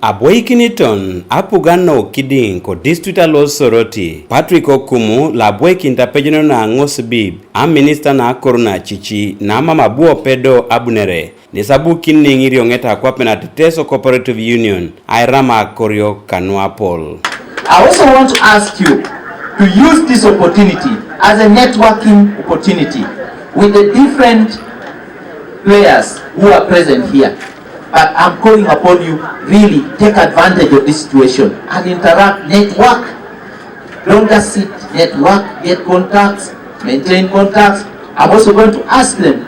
Aboikiniton apugano kiding ko district alo soroti Patrick Okumu la aboikinta pejino na ngosbib a minister na Akoru na chichi na mama buo pedo abunere ni sabu kinni ngiri ongeta kwa pena teteso cooperative union airama Akoru Kanuapol. I also want to ask you to use this opportunity as a networking opportunity with the different players who are present here. But I'm calling upon you, really take advantage of this situation and interact, network. Don't just sit, network, get contacts, maintain contacts. I'm also going to ask them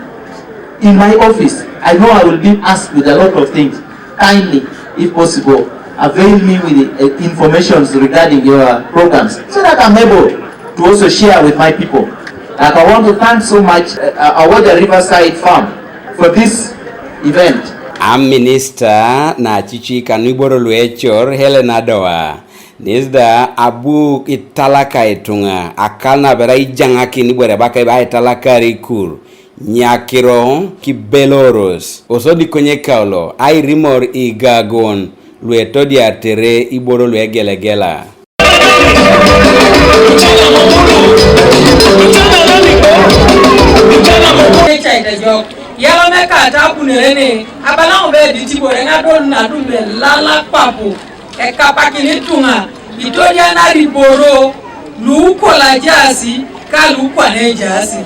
in my office. I know I will be asked with a lot of things. Kindly, if possible, avail me with the information regarding your programs so that I'm able to also share with my people. And I want to thank so much Awoja Riverside Farm for this event. Am minister na chichi kaniboro luechor Helena Doa. Nizda abu italaka itunga akana berai janga kinibore baka ba italaka rikur nyakiro kibeloros osodi konye kaulo ai rimor igagon lueto dia tere iboro luegelegela. Yala meka tapu nene abala obe ditibo renga don na dumbe lala papo e kapakini tunga itoja na riboro luko la jasi ka luko ne jasi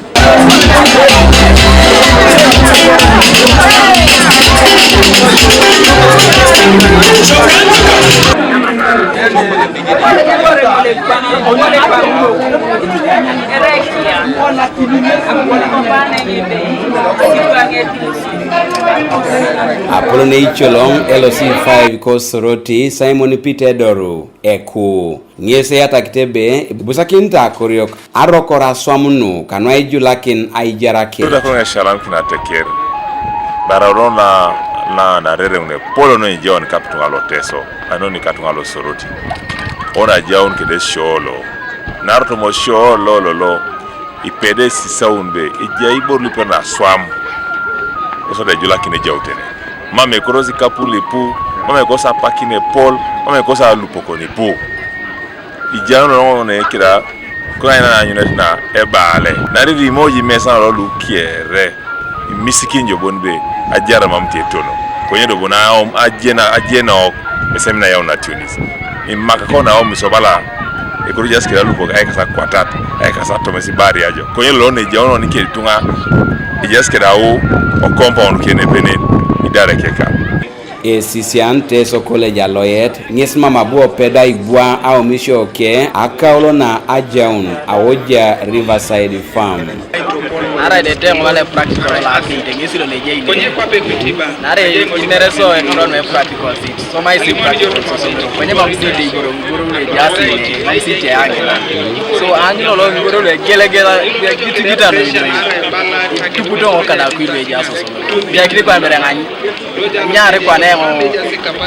Apolone Icholong LOC5 Kosoroti Simon Peter Doru Eku Nyese yata kitebe busakinta Akoru arokora swamunu kanwa ijulakin aijarake tuda kwenye shalam kina tekeri bararona na rere une polo no njion kapitunga lo teso anoni katunga lo soroti ona jaun kede sholo naruto mo sholo lo ipede sisa unbe ija ibor lipe na swam eso de jula kine jautene mame korozi kapuli pu mame kosa pakine pol mame kosa lupoko ni pu ija no ne kira kuna ina nyune na ebale na rivi moji mesa lo lukiere misiki njobonbe ajara mamti etono kwenye do bona ajena ok mesemina ya una tunis imaka kona o misobala ekuru jaskira lupo ay kasa kwatat ay kasa tomesi bari ajo kwenye lo ne jaono ni kiritunga jaskira o compound kene penen idare keka Esisiata sokole jaloyet nyesma mabuo peda igwa au misho ke akaulo na ajaun Awoja Riverside Farm. Nare de tengo vale practical la activity ngisi lo leje ile kwenye kwa pekutiba nare inereso ekron me practical sit so my sit practical so kwenye mamsidi guru le jasi my sit yange so angilo lo guru le gelegela gita no tuputo okana kwile jaso so bia kile kwa mbere ngani nyare kwa nemo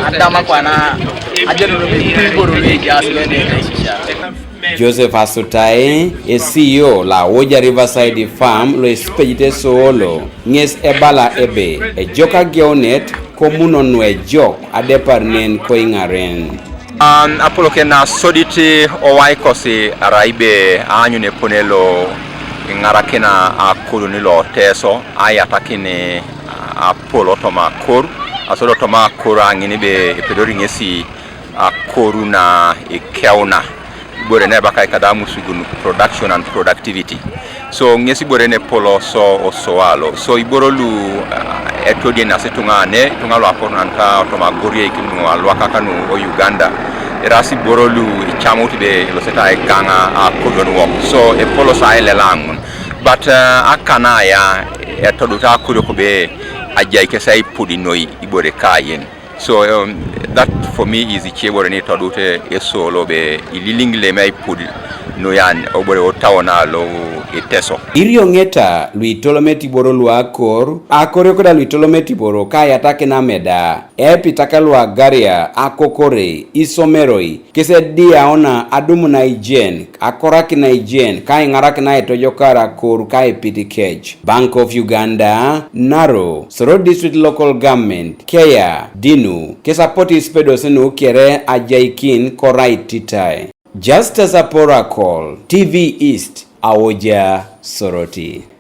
adama kwa na ajeno lo guru le jasi le shisha Joseph Asutai, a CEO la Awoja Riverside Farm, lo espejite soolo, nges ebala ebe, e joka geonet, komuno nwe jok, adeparnen koingaren. Apolo kena soditi owai kosi araibe anyu ne ponelo ngarakena Akoru nilo teso, ayatakine Apolo toma Akoru, asodo toma Akoru angini be epedori ngesi Akoru na ikeuna. Bore ne baka ikadamu sugun production and productivity so ngesi bore ne polo so osoalo so iborolu etodi na setunga ne tungalo aponanka to magorie ikinu alwaka kanu o Uganda erasi borolu ichamuti be lo seta ganga Akoru work so e polo sa ele langun but akana ya etoduta Akoru ko be ajai kesai pudi noi ibore kayen. So that for me is the chebore ni tadute esolo be ililingle mai pudi nuyan obore otawona lo iteso irio ngeta luitolometi boro luakor akore koda luitolometi boro kaya take na meda epitaka luagaria akokore isomeroi kese dia ona adumu na ijen akoraki na ijen kai ngaraki na etojokara kor kai pitikej Bank of Uganda Naro Soro District Local Government Kea Dinu kesapoti spedo senu kere ajaikin korai titae Just as a Protocol TV East Awoja Soroti.